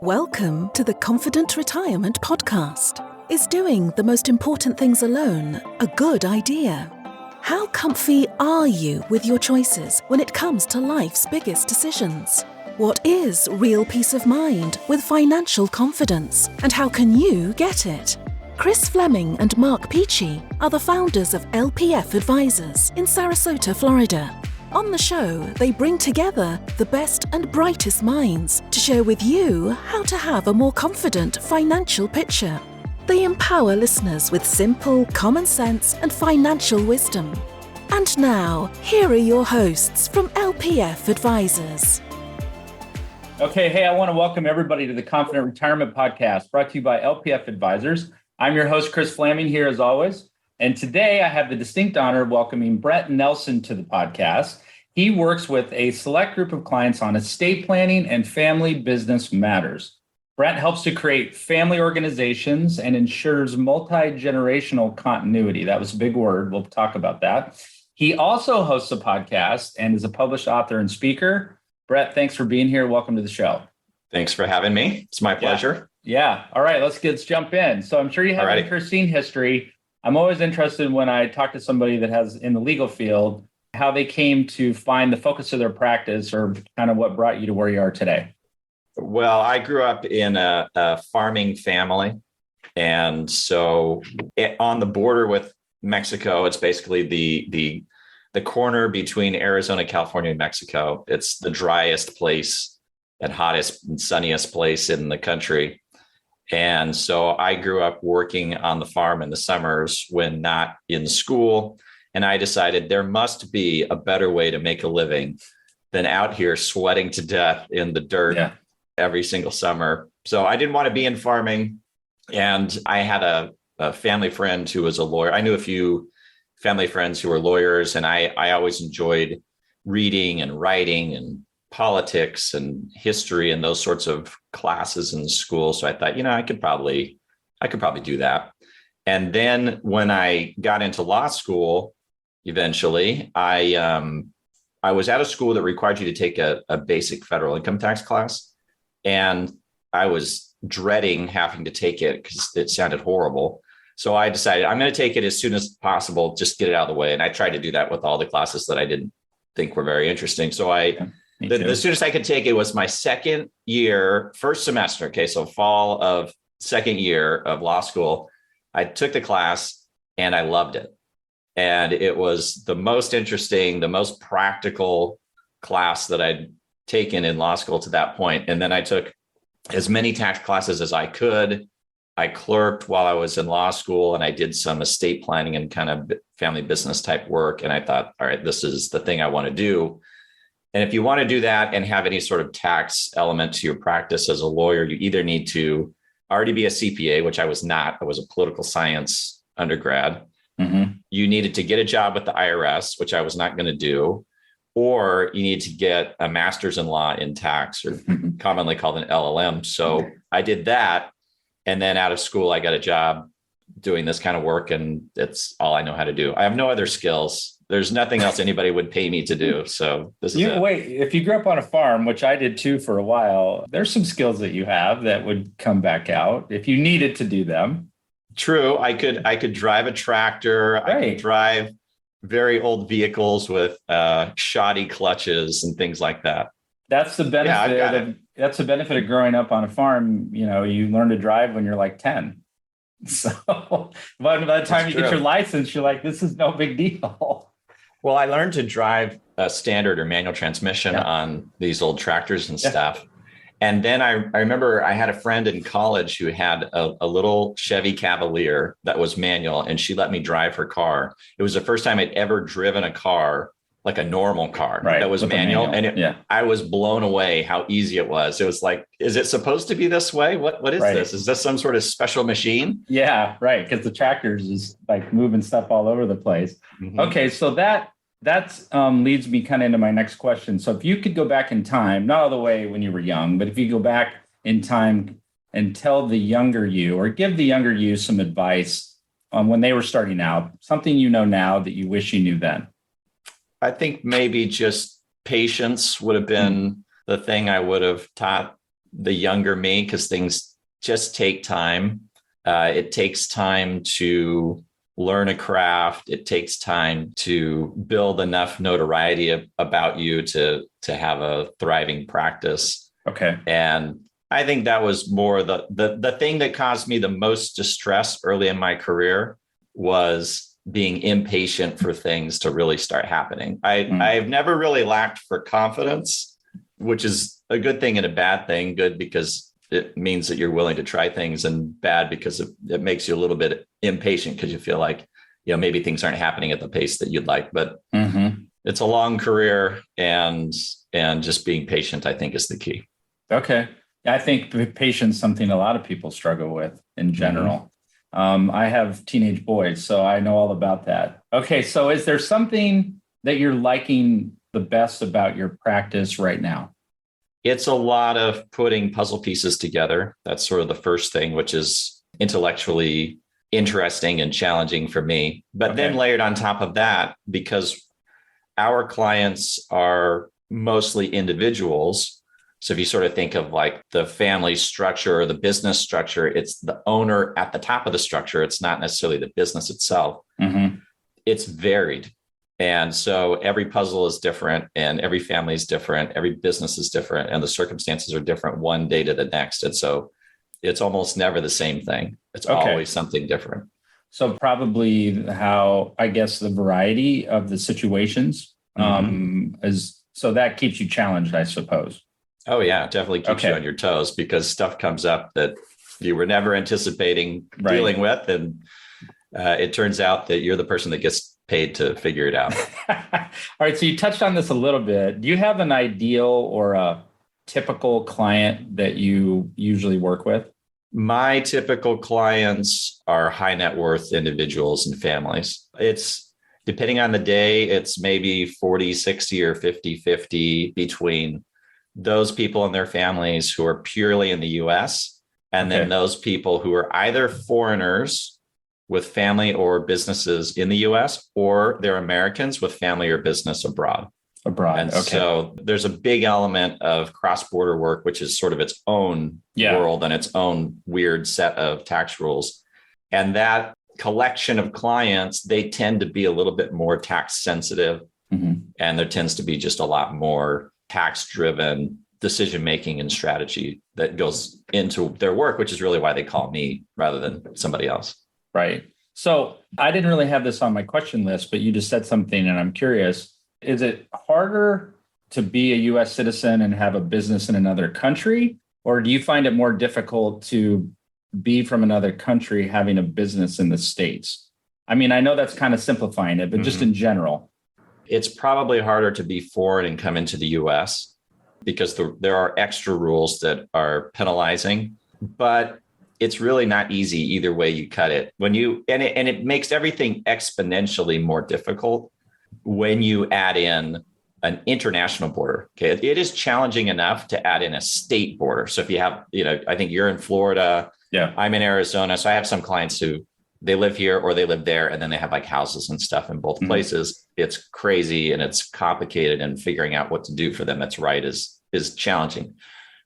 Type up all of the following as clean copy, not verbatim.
Welcome to the Confident Retirement Podcast. Is doing the most important things alone a good idea? How comfy are you with your choices when it comes to life's biggest decisions? What is real peace of mind with financial confidence, and how can you get it? Chris Fleming and Mark Peachy are the founders of LPF Advisors in Sarasota, Florida. On the show, they bring together the best and brightest minds to share with you how to have a more confident financial picture. They empower listeners with simple, common sense and financial wisdom. And now, here are your hosts from LPF Advisors. Okay, hey, I want to welcome everybody to the Confident Retirement Podcast, brought to you by LPF Advisors. I'm your host, Chris Fleming, here as always. And today I have the distinct honor of welcoming Brent Nelson to the podcast. He works with a select group of clients on estate planning and family business matters. Brent helps to create family organizations and ensures multi-generational continuity. That was a big word. We'll talk about that. He also hosts a podcast and is a published author and speaker. Brent, thanks for being here. Welcome to the show. Thanks for having me. It's my pleasure. Yeah. All right, let's jump in. So I'm sure you have an interesting history. I'm always interested when I talk to somebody that has in the legal field, how they came to find the focus of their practice or kind of what brought you to where you are today. Well, I grew up in a farming family. And so on the border with Mexico, it's basically the corner between Arizona, California, and Mexico. It's the driest place and hottest and sunniest place in the country. And so I grew up working on the farm in the summers when not in school. And I decided there must be a better way to make a living than out here sweating to death in the dirt every single summer. So I didn't want to be in farming. And I had a family friend who was a lawyer. I knew a few family friends who were lawyers, and I always enjoyed reading and writing and politics and history and those sorts of classes in school. So I thought, I could probably do that. And then when I got into law school, eventually, I was at a school that required you to take a basic federal income tax class. And I was dreading having to take it because it sounded horrible. So I decided I'm going to take it as soon as possible, just get it out of the way. And I tried to do that with all the classes that I didn't think were very interesting. So the soonest I could take it was my second year, first semester. Okay. So fall of second year of law school, I took the class and I loved it. And it was the most interesting, the most practical class that I'd taken in law school to that point. And then I took as many tax classes as I could. I clerked while I was in law school, and I did some estate planning and kind of family business type work. And I thought, all right, this is the thing I want to do. And if you want to do that and have any sort of tax element to your practice as a lawyer, you either need to already be a CPA, which I was not. I was a political science undergrad. Mm-hmm. You needed to get a job with the IRS, which I was not going to do, or you need to get a master's in law in tax, or commonly called an LLM. So I did that. And then out of school, I got a job doing this kind of work, and that's all I know how to do. I have no other skills. There's nothing else anybody would pay me to do. So this is it. Wait, if you grew up on a farm, which I did too for a while, there's some skills that you have that would come back out if you needed to do them. True. I could drive a tractor. Right. I could drive very old vehicles with shoddy clutches and things like that. That's the benefit. That's the benefit of growing up on a farm. You learn to drive when you're like 10. So by the time you get your license, you're like, this is no big deal. Well, I learned to drive a standard or manual transmission on these old tractors and stuff. And then I remember I had a friend in college who had a little Chevy Cavalier that was manual, and she let me drive her car. It was the first time I'd ever driven a car, like a normal car that was manual. And I was blown away how easy it was. It was like, is it supposed to be this way? What is this? Is this some sort of special machine? Yeah, right. Because the tractors is like moving stuff all over the place. Mm-hmm. Okay, so that leads me kind of into my next question. So if you could go back in time, not all the way when you were young, but if you go back in time and tell the younger you, or give the younger you some advice on when they were starting out, something you know now that you wish you knew then. I think maybe just patience would have been the thing I would have taught the younger me because things just take time. It takes time to learn a craft. It takes time to build enough notoriety about you to have a thriving practice. Okay. And I think that was more the thing that caused me the most distress early in my career was being impatient for things to really start happening. I've never really lacked for confidence, which is a good thing and a bad thing. Good because it means that you're willing to try things, and bad because it makes you a little bit impatient because you feel like, maybe things aren't happening at the pace that you'd like. But it's a long career, and just being patient, I think, is the key. Okay. I think patience is something a lot of people struggle with in general. I have teenage boys, so I know all about that. Okay. So is there something that you're liking the best about your practice right now? It's a lot of putting puzzle pieces together. That's sort of the first thing, which is intellectually interesting and challenging for me. But then layered on top of that, because our clients are mostly individuals. So if you sort of think of like the family structure or the business structure, it's the owner at the top of the structure. It's not necessarily the business itself. It's varied. And so every puzzle is different, and every family is different. Every business is different, and the circumstances are different one day to the next. And so it's almost never the same thing. It's always something different. So probably how, I guess, the variety of the situations is, so that keeps you challenged, I suppose. Oh yeah, it definitely keeps you on your toes because stuff comes up that you were never anticipating dealing with. And it turns out that you're the person that gets paid to figure it out. All right. So you touched on this a little bit. Do you have an ideal or a typical client that you usually work with? My typical clients are high net worth individuals and families. It's depending on the day, it's maybe 40-60 or 50-50 between those people and their families who are purely in the US, and then those people who are either foreigners with family or businesses in the US, or they're Americans with family or business abroad. And so there's a big element of cross-border work, which is sort of its own world and its own weird set of tax rules. And that collection of clients, they tend to be a little bit more tax sensitive. And there tends to be just a lot more tax-driven decision-making and strategy that goes into their work, which is really why they call me rather than somebody else. Right. So I didn't really have this on my question list, but you just said something and I'm curious. Is it harder to be a US citizen and have a business in another country? Or do you find it more difficult to be from another country having a business in the States? I mean, I know that's kind of simplifying it, but just in general. It's probably harder to be foreign and come into the US because there are extra rules that are penalizing, but it's really not easy either way you cut it. It makes everything exponentially more difficult when you add in an international border. Okay. It is challenging enough to add in a state border. So if you have, I think you're in Florida, I'm in Arizona. So I have some clients who they live here or they live there, and then they have like houses and stuff in both places. It's crazy and it's complicated, and figuring out what to do for them that's right is challenging.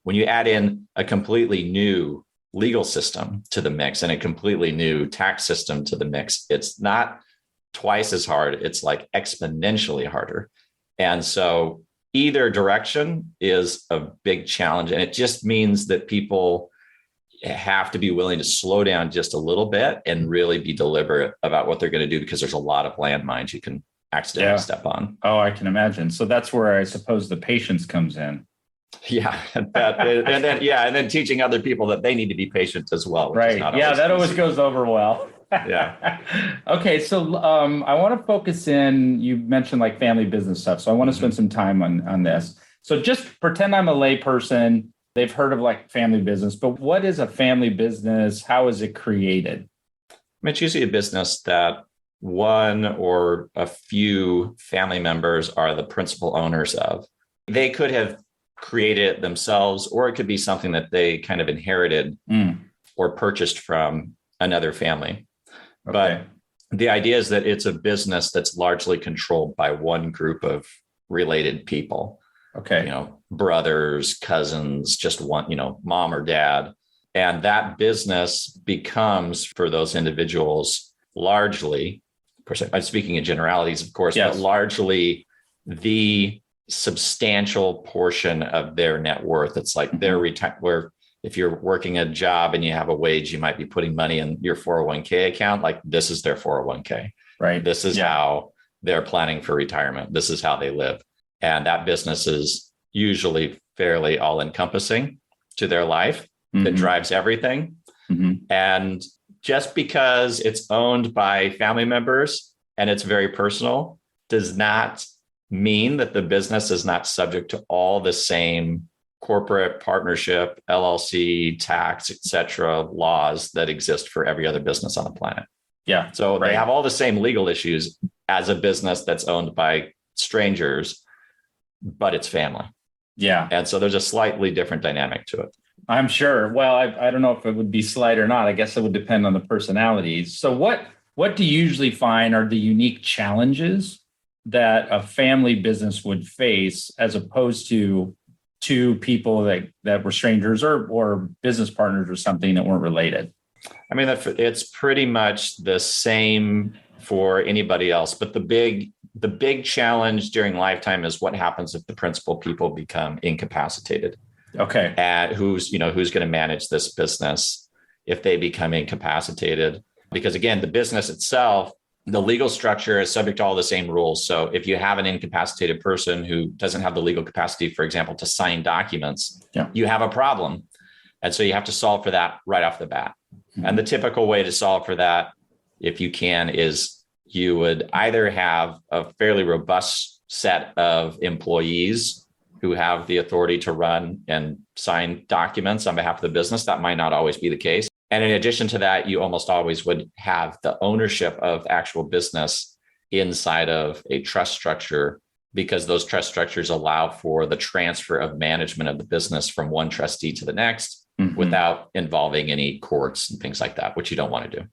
When you add in a completely new legal system to the mix and a completely new tax system to the mix, it's not twice as hard. It's like exponentially harder. And so either direction is a big challenge. And it just means that people have to be willing to slow down just a little bit and really be deliberate about what they're going to do, because there's a lot of landmines you can accidentally step on. Oh, I can imagine. So that's where I suppose the patience comes in. Yeah. And then teaching other people that they need to be patient as well. Right. Yeah. That always goes over well. Yeah. Okay. So I want to focus in, you mentioned like family business stuff. So I want to spend some time on this. So just pretend I'm a lay person. They've heard of like family business, but what is a family business? How is it created? It's usually a business that one or a few family members are the principal owners of. They could have created it themselves, or it could be something that they kind of inherited or purchased from another family. But the idea is that it's a business that's largely controlled by one group of related people. Okay. Brothers, cousins, just one, mom or dad. And that business becomes for those individuals largely, of course, I'm speaking in generalities, of course, yes, but largely the substantial portion of their net worth. It's like their where if you're working a job and you have a wage, you might be putting money in your 401k account. Like this is their 401k. Right. This is how they're planning for retirement. This is how they live. And that business is usually fairly all encompassing to their life that drives everything. And just because it's owned by family members and it's very personal does not mean that the business is not subject to all the same corporate partnership, LLC, tax, et cetera, laws that exist for every other business on the planet. Yeah. So they have all the same legal issues as a business that's owned by strangers, but it's family. Yeah. And so there's a slightly different dynamic to it. I'm sure. Well, I don't know if it would be slight or not. I guess it would depend on the personalities. So what do you usually find are the unique challenges that a family business would face as opposed to two people that were strangers or business partners or something that weren't related? I mean, it's pretty much the same for anybody else. But the big challenge during lifetime is what happens if the principal people become incapacitated. Okay. And who's going to manage this business if they become incapacitated? Because again, the business itself, the legal structure is subject to all the same rules. So if you have an incapacitated person who doesn't have the legal capacity, for example, to sign documents, you have a problem. And so you have to solve for that right off the bat. And the typical way to solve for that, if you can, is you would either have a fairly robust set of employees who have the authority to run and sign documents on behalf of the business. That might not always be the case. And in addition to that, you almost always would have the ownership of actual business inside of a trust structure, because those trust structures allow for the transfer of management of the business from one trustee to the next without involving any courts and things like that, which you don't want to do.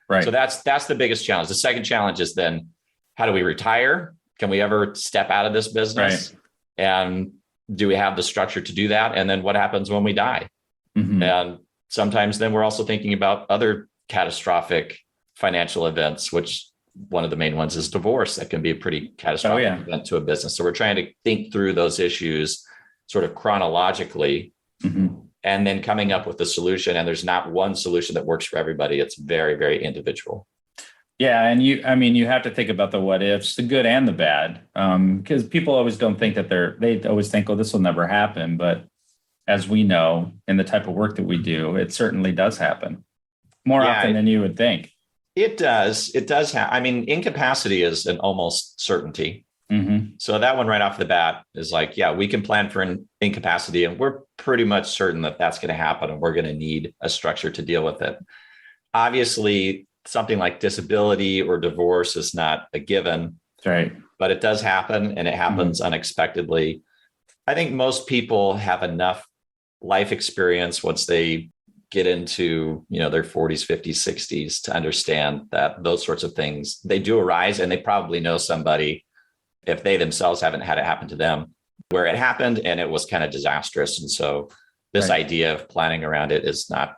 Right. So that's the biggest challenge. The second challenge is then, how do we retire? Can we ever step out of this business? Right. And do we have the structure to do that? And then what happens when we die? And sometimes then we're also thinking about other catastrophic financial events, which one of the main ones is divorce. That can be a pretty catastrophic event to a business. So we're trying to think through those issues sort of chronologically and then coming up with a solution. And there's not one solution that works for everybody. It's very, very individual. Yeah. And you have to think about the what ifs, the good and the bad, because people always don't think that they always think, oh, this will never happen. But as we know, in the type of work that we do, it certainly does happen more often than you would think. It does. It does happen. I mean, incapacity is an almost certainty. So that one right off the bat is like, we can plan for an incapacity and we're pretty much certain that that's going to happen and we're going to need a structure to deal with it. Obviously, something like disability or divorce is not a given, right? But it does happen, and it happens unexpectedly. I think most people have enough life experience once they get into, their 40s, 50s, 60s to understand that those sorts of things, they do arise, and they probably know somebody, if they themselves haven't had it happen to them, where it happened and it was kind of disastrous. And so this idea of planning around it is not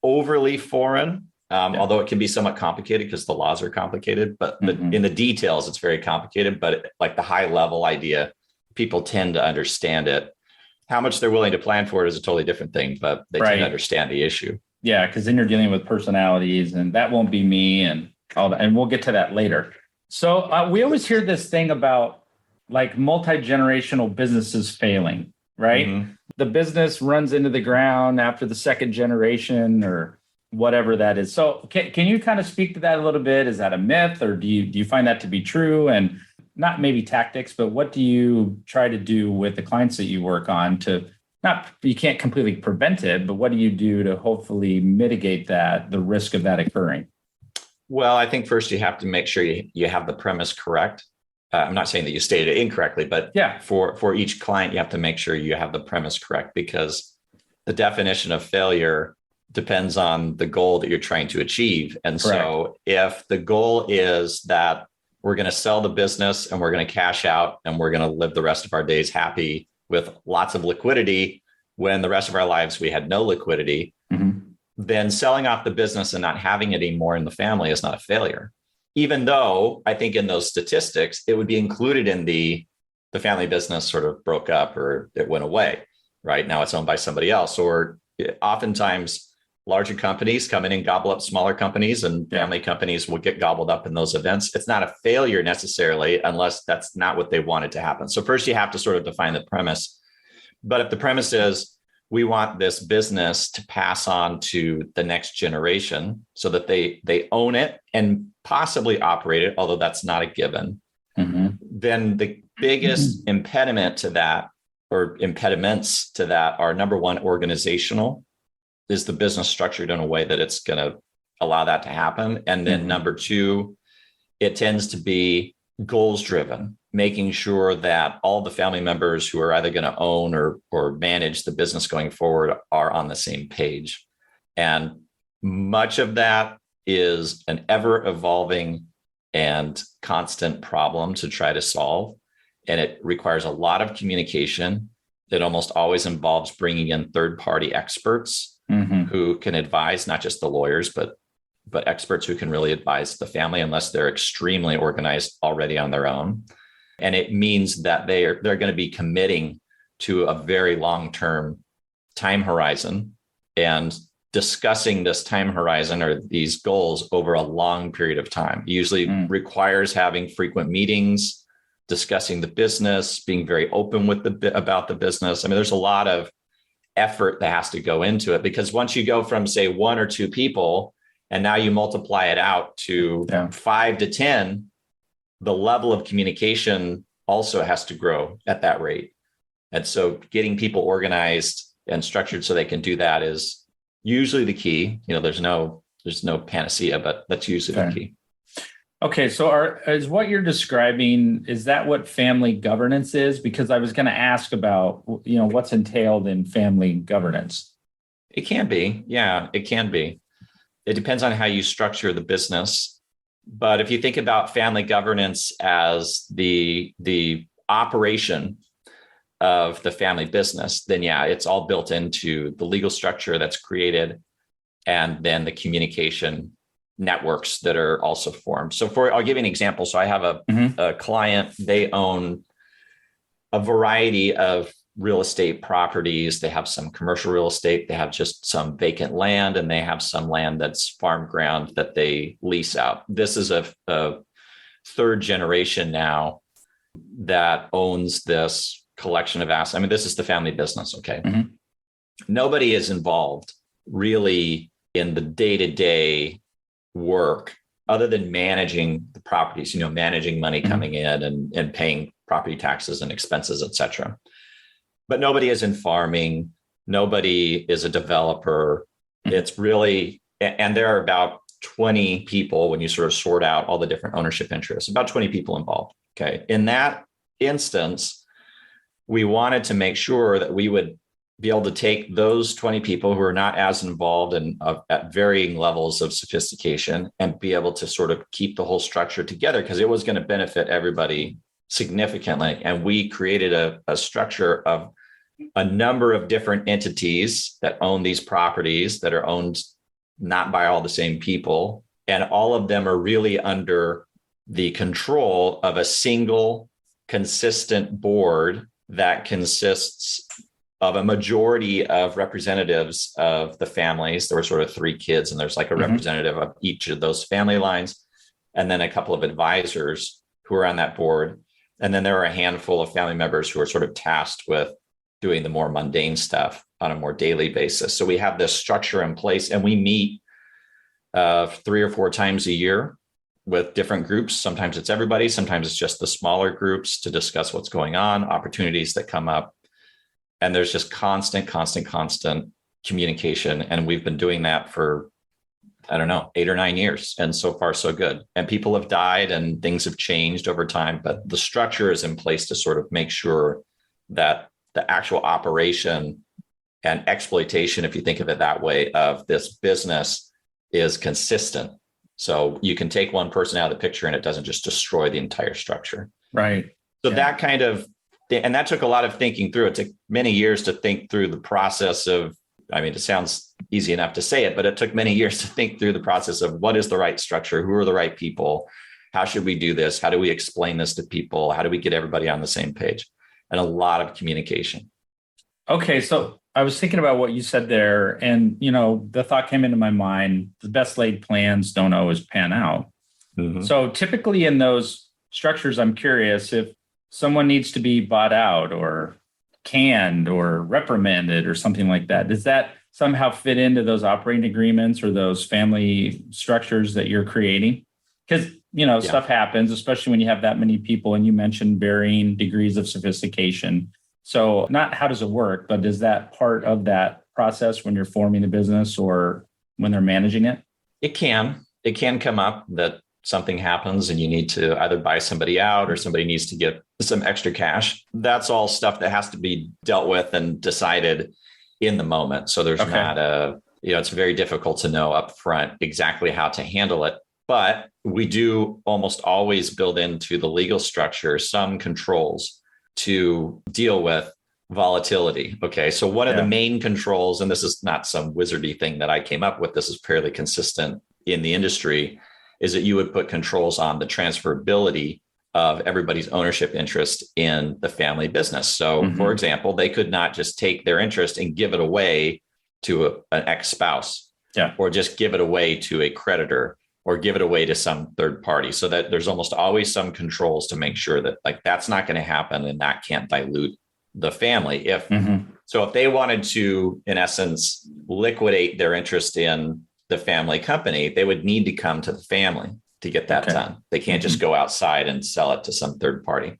overly foreign. Although it can be somewhat complicated because the laws are complicated, but in the details, it's very complicated. But like the high level idea, people tend to understand it. How much they're willing to plan for it is a totally different thing, but they tend to understand the issue. Yeah, because then you're dealing with personalities, and that won't be me, and all that. And we'll get to that later. So we always hear this thing about like multi-generational businesses failing, right? The business runs into the ground after the second generation or whatever that is. So can you kind of speak to that a little bit? Is that a myth, or do you find that to be true? And not maybe tactics, but what do you try to do with the clients that you work on to you can't completely prevent it, but what do you do to hopefully mitigate the risk of that occurring? Well, I think first you have to make sure you have the premise correct. I'm not saying that you stated it incorrectly, but for each client, you have to make sure you have the premise correct, because the definition of failure depends on the goal that you're trying to achieve. And so if the goal is that we're going to sell the business and we're going to cash out and we're going to live the rest of our days happy with lots of liquidity when the rest of our lives we had no liquidity, then selling off the business and not having it anymore in the family is not a failure. Even though I think in those statistics, it would be included in the family business sort of broke up or it went away, right? Now it's owned by somebody else. Or oftentimes larger companies come in and gobble up smaller companies, and family companies will get gobbled up in those events. It's not a failure necessarily, unless that's not what they wanted to happen. So first you have to sort of define the premise. But if the premise is we want this business to pass on to the next generation so that they own it and possibly operate it, although that's not a given, then the biggest impediment to that, or impediments to that, are number one, organizational. Is the business structured in a way that it's going to allow that to happen? And then number two, it tends to be goals driven, making sure that all the family members who are either going to own or manage the business going forward are on the same page. And much of that is an ever evolving and constant problem to try to solve. And it requires a lot of communication. It almost always involves bringing in third-party experts who can advise, not just the lawyers, but experts who can really advise the family, unless they're extremely organized already on their own. And it means that they're going to be committing to a very long-term time horizon and discussing this time horizon or these goals over a long period of time. It usually requires having frequent meetings, discussing the business, being very open about the business. I mean, there's a lot of effort that has to go into it, because once you go from, say, 1 or 2 people, and now you multiply it out to 5 to 10, the level of communication also has to grow at that rate. And so getting people organized and structured so they can do that is usually the key. There's no panacea, but that's usually the key. Okay, so is what you're describing, is that what family governance is? Because I was going to ask about, what's entailed in family governance. It can be. Yeah, it can be. It depends on how you structure the business. But if you think about family governance as the operation of the family business, then it's all built into the legal structure that's created, and then the communication networks that are also formed. So I'll give you an example. So I have a client, they own a variety of real estate properties. They have some commercial real estate. They have just some vacant land, and they have some land that's farm ground that they lease out. This is a third generation now that owns this collection of assets. I mean, this is the family business. Okay. Nobody is involved really in the day-to-day work other than managing the properties, managing money coming in and paying property taxes and expenses, et cetera. But nobody is in farming. Nobody is a developer. It's really, and there are about 20 people when you sort of sort out all the different ownership interests, about 20 people involved. Okay. In that instance, we wanted to make sure that we would be able to take those 20 people who are not as involved and at varying levels of sophistication and be able to sort of keep the whole structure together, because it was going to benefit everybody significantly. And we created a structure of a number of different entities that own these properties that are owned not by all the same people. And all of them are really under the control of a single consistent board that consists of a majority of representatives of the families. There were sort of 3 kids, and there's like a representative of each of those family lines, and then a couple of advisors who are on that board. And then there are a handful of family members who are sort of tasked with doing the more mundane stuff on a more daily basis. So we have this structure in place, and we meet 3 or 4 times a year with different groups. Sometimes it's everybody, sometimes it's just the smaller groups to discuss what's going on, opportunities that come up. And there's just constant communication. And we've been doing that for, 8 or 9 years. And so far, so good. And people have died and things have changed over time, but the structure is in place to sort of make sure that the actual operation and exploitation, if you think of it that way, of this business is consistent. So you can take one person out of the picture and it doesn't just destroy the entire structure. Right. So that kind of And that took a lot of thinking through. It took many years to think through the process of, I mean, it sounds easy enough to say it, but it took many years to think through the process of what is the right structure? Who are the right people? How should we do this? How do we explain this to people? How do we get everybody on the same page? And a lot of communication. Okay, so I was thinking about what you said there, and the thought came into my mind: the best laid plans don't always pan out. Mm-hmm. So typically in those structures, I'm curious if someone needs to be bought out or canned or reprimanded or something like that. Does that somehow fit into those operating agreements or those family structures that you're creating? Because stuff happens, especially when you have that many people, and you mentioned varying degrees of sophistication. So not how does it work, but is that part of that process when you're forming a business or when they're managing it? It can come up that something happens and you need to either buy somebody out or somebody needs to get some extra cash. That's all stuff that has to be dealt with and decided in the moment. So there's not it's very difficult to know up front exactly how to handle it. But we do almost always build into the legal structure some controls to deal with volatility. Okay, so one of the main controls, and this is not some wizardy thing that I came up with, this is fairly consistent in the industry, is that you would put controls on the transferability of everybody's ownership interest in the family business. So, for example, they could not just take their interest and give it away to an ex-spouse, or just give it away to a creditor, or give it away to some third party. So that there's almost always some controls to make sure that that's not going to happen and that can't dilute the family. If they wanted to, in essence, liquidate their interest in the family company, they would need to come to the family to get that done. They can't just go outside and sell it to some third party.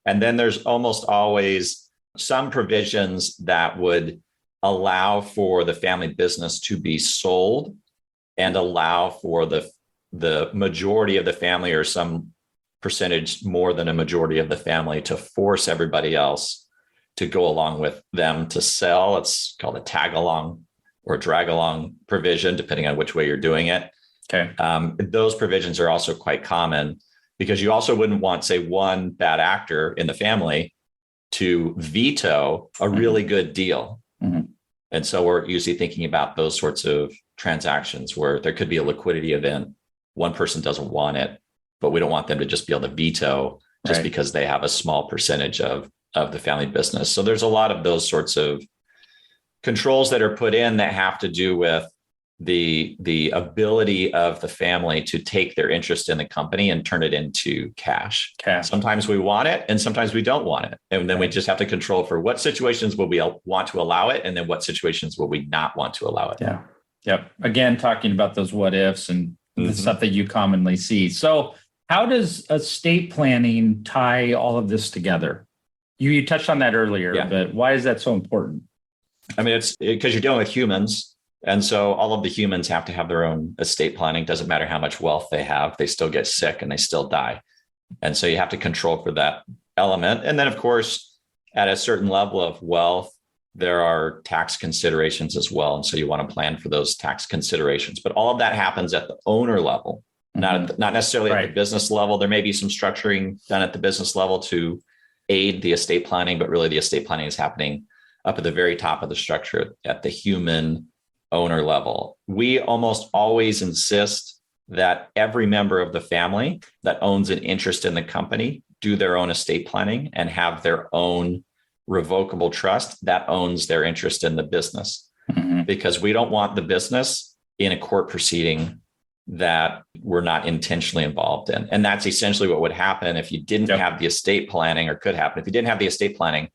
And then there's almost always some provisions that would allow for the family business to be sold and allow for the majority of the family, or some percentage more than a majority of the family, to force everybody else to go along with them to sell. It's called a tag along or drag along provision, depending on which way you're doing it. Okay. Those provisions are also quite common because you also wouldn't want, say, one bad actor in the family to veto a really good deal. And so we're usually thinking about those sorts of transactions where there could be a liquidity event. One person doesn't want it, but we don't want them to just be able to veto just because they have a small percentage of the family business. So there's a lot of those sorts of controls that are put in that have to do with the ability of the family to take their interest in the company and turn it into cash. Sometimes we want it and sometimes we don't want it. And then we just have to control for what situations will we want to allow it, and then what situations will we not want to allow it. Yeah. Yep. Again, talking about those what ifs and the stuff that you commonly see. So how does estate planning tie all of this together? You touched on that earlier, but why is that so important? I mean, it's because you're dealing with humans. And so all of the humans have to have their own estate planning. Doesn't matter how much wealth they have, they still get sick and they still die. And so you have to control for that element. And then, of course, at a certain level of wealth, there are tax considerations as well. And so you want to plan for those tax considerations. But all of that happens at the owner level, not necessarily at the business level. There may be some structuring done at the business level to aid the estate planning, but really the estate planning is happening up at the very top of the structure at the human owner level. We almost always insist that every member of the family that owns an interest in the company do their own estate planning and have their own revocable trust that owns their interest in the business. Because we don't want the business in a court proceeding that we're not intentionally involved in. And that's essentially what would happen if you didn't have the estate planning, or could happen if you didn't have the estate planning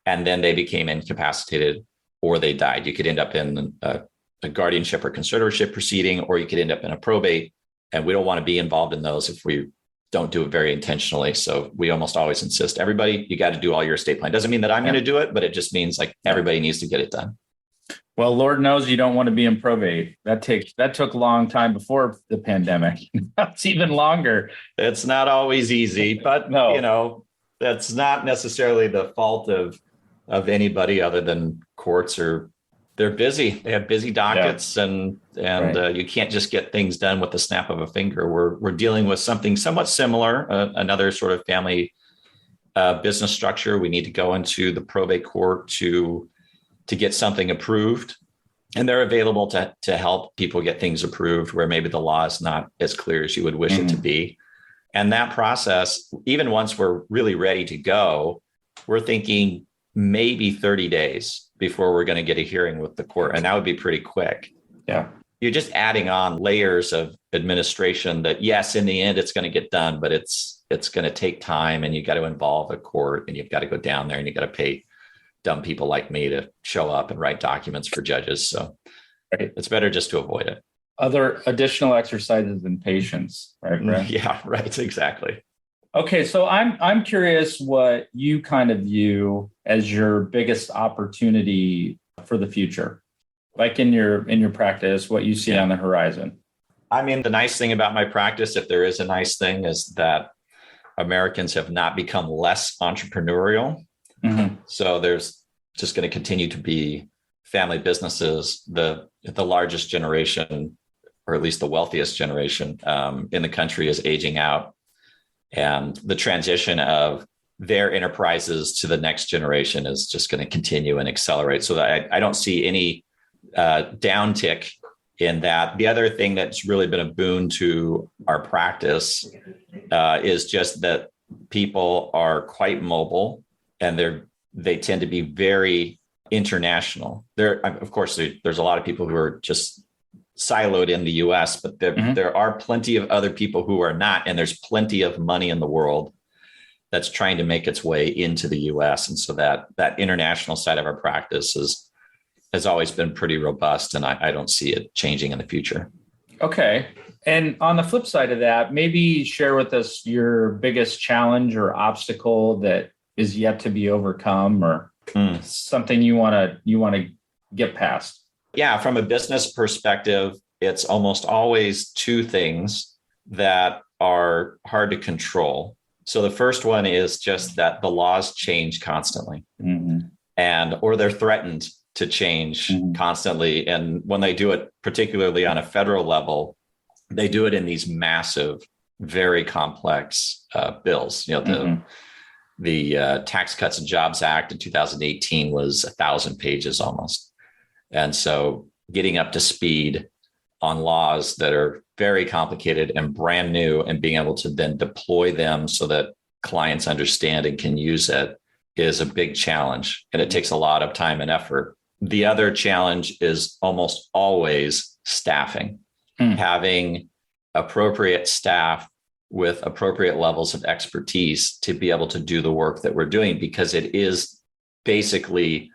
and then they became incapacitated or they died. You could end up in a guardianship or conservatorship proceeding, or you could end up in a probate. And we don't want to be involved in those if we don't do it very intentionally. So we almost always insist, everybody, you got to do all your estate plan. Doesn't mean that I'm going to do it, but it just means everybody needs to get it done. Well, Lord knows you don't want to be in probate. That took a long time before the pandemic. It's even longer. It's not always easy, but that's not necessarily the fault of anybody other than courts, or they're busy. They have busy dockets, and you can't just get things done with the snap of a finger. We're dealing with something somewhat similar, another sort of family business structure. We need to go into the probate court to get something approved. And they're available to help people get things approved where maybe the law is not as clear as you would wish it to be. And that process, even once we're really ready to go, we're thinking maybe 30 days before we're going to get a hearing with the court. And that would be pretty quick. Yeah. You're just adding on layers of administration that, yes, in the end, it's going to get done, but it's going to take time, and you've got to involve a court, and you've got to go down there, and you've got to pay dumb people like me to show up and write documents for judges. So it's better just to avoid it. Other additional exercises in patience, right, Brent? Yeah, right. Exactly. Okay, so I'm curious what you kind of view as your biggest opportunity for the future, like in your practice, what you see on the horizon. I mean, the nice thing about my practice, if there is a nice thing, is that Americans have not become less entrepreneurial. So there's just going to continue to be family businesses. The largest generation, or at least the wealthiest generation in the country, is aging out. And the transition of their enterprises to the next generation is just going to continue and accelerate. So that I don't see any downtick in that. The other thing that's really been a boon to our practice is just that people are quite mobile, and they tend to be very international. Of course, there's a lot of people who are just siloed in the US, but there are plenty of other people who are not, and there's plenty of money in the world that's trying to make its way into the US. And so that international side of our practice has always been pretty robust, and I don't see it changing in the future. Okay. And on the flip side of that, maybe share with us your biggest challenge or obstacle that is yet to be overcome, or something you want to get past. Yeah, from a business perspective, it's almost always two things that are hard to control. So the first one is just that the laws change constantly, or they're threatened to change constantly. And when they do it, particularly on a federal level, they do it in these massive, very complex bills. The Tax Cuts and Jobs Act in 2018 was 1,000 pages almost. And so getting up to speed on laws that are very complicated and brand new, and being able to then deploy them so that clients understand and can use it, is a big challenge. And it takes a lot of time and effort. The other challenge is almost always staffing, having appropriate staff with appropriate levels of expertise to be able to do the work that we're doing, because it is basically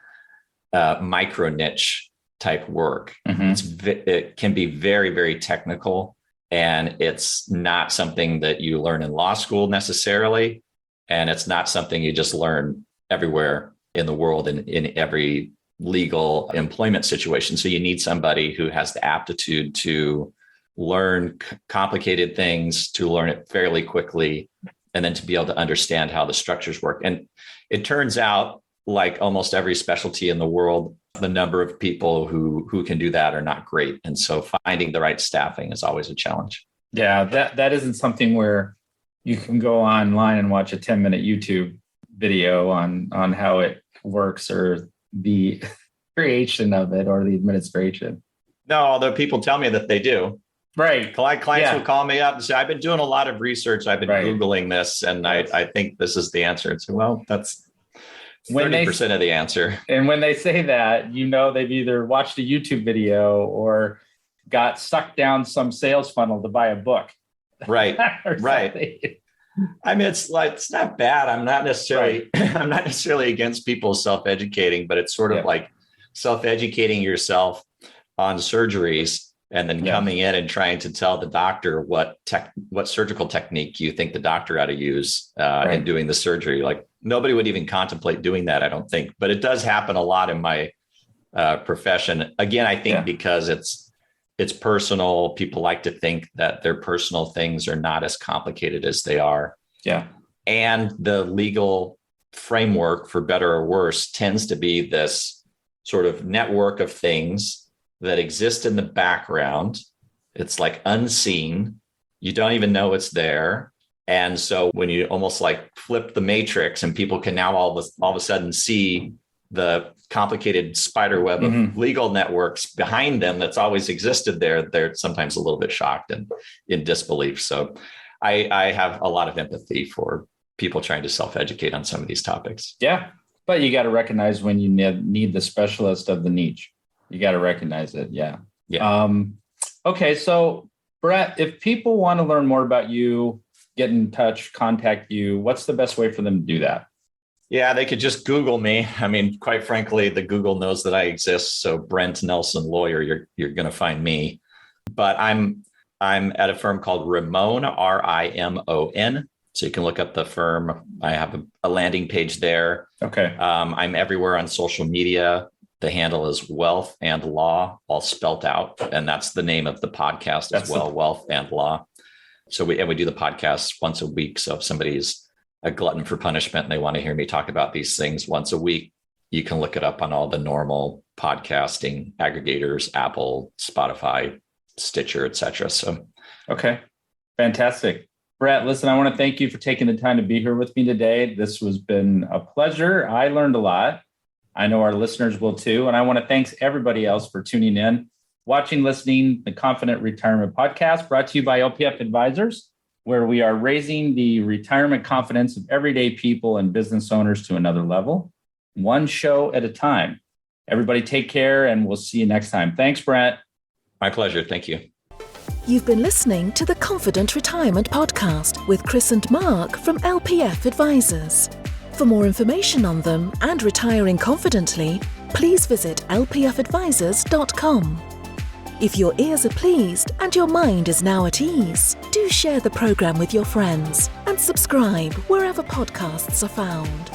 micro niche type work. It can be very, very technical, and it's not something that you learn in law school necessarily. And it's not something you just learn everywhere in the world in every legal employment situation. So you need somebody who has the aptitude to learn complicated things, to learn it fairly quickly, and then to be able to understand how the structures work. And it turns out, like almost every specialty in the world, the number of people who can do that are not great. And so finding the right staffing is always a challenge. Yeah, that isn't something where you can go online and watch a 10-minute YouTube video on how it works, or the creation of it, or the administration. No, although people tell me that they do. Right. Clients will call me up and say, I've been doing a lot of research. I've been Googling this, and I think this is the answer. And so, well, that's 30% of the answer. And when they say that, they've either watched a YouTube video or got sucked down some sales funnel to buy a book. Right. Right. I mean, it's not bad. I'm not necessarily against people self-educating, but it's sort of like self-educating yourself on surgeries, and then coming in and trying to tell the doctor what surgical technique you think the doctor ought to use in doing the surgery. Like, nobody would even contemplate doing that, I don't think. But it does happen a lot in my profession. Again, I think because it's personal. People like to think that their personal things are not as complicated as they are. Yeah. And the legal framework, for better or worse, tends to be this sort of network of things that exist in the background. It's like unseen. You don't even know it's there. And so when you almost like flip the matrix and people can now all of a sudden see the complicated spider web of legal networks behind them that's always existed there, they're sometimes a little bit shocked and in disbelief. So I have a lot of empathy for people trying to self-educate on some of these topics. Yeah, but you got to recognize when you need the specialist of the niche. You got to recognize it. Yeah. Okay, so Brent, if people want to learn more about you, get in touch, contact you, what's the best way for them to do that? Yeah, they could just Google me. I mean, quite frankly, the Google knows that I exist. So Brent Nelson lawyer, you're going to find me. But I'm at a firm called Rimon, Rimon. So you can look up the firm. I have a landing page there. Okay. I'm everywhere on social media. The handle is Wealth and Law, all spelt out. And that's the name of the podcast as well, Wealth and Law. So we do the podcast once a week. So if somebody's a glutton for punishment and they want to hear me talk about these things once a week, you can look it up on all the normal podcasting aggregators, Apple, Spotify, Stitcher, etc. So, okay, fantastic. Brent, listen, I want to thank you for taking the time to be here with me today. This has been a pleasure. I learned a lot. I know our listeners will too. And I want to thank everybody else for tuning in, watching, listening, the Confident Retirement Podcast brought to you by LPF Advisors, where we are raising the retirement confidence of everyday people and business owners to another level, one show at a time. Everybody take care, and we'll see you next time. Thanks, Brent. My pleasure. Thank you. You've been listening to the Confident Retirement Podcast with Chris and Mark from LPF Advisors. For more information on them and retiring confidently, please visit lpfadvisors.com. If your ears are pleased and your mind is now at ease, do share the program with your friends and subscribe wherever podcasts are found.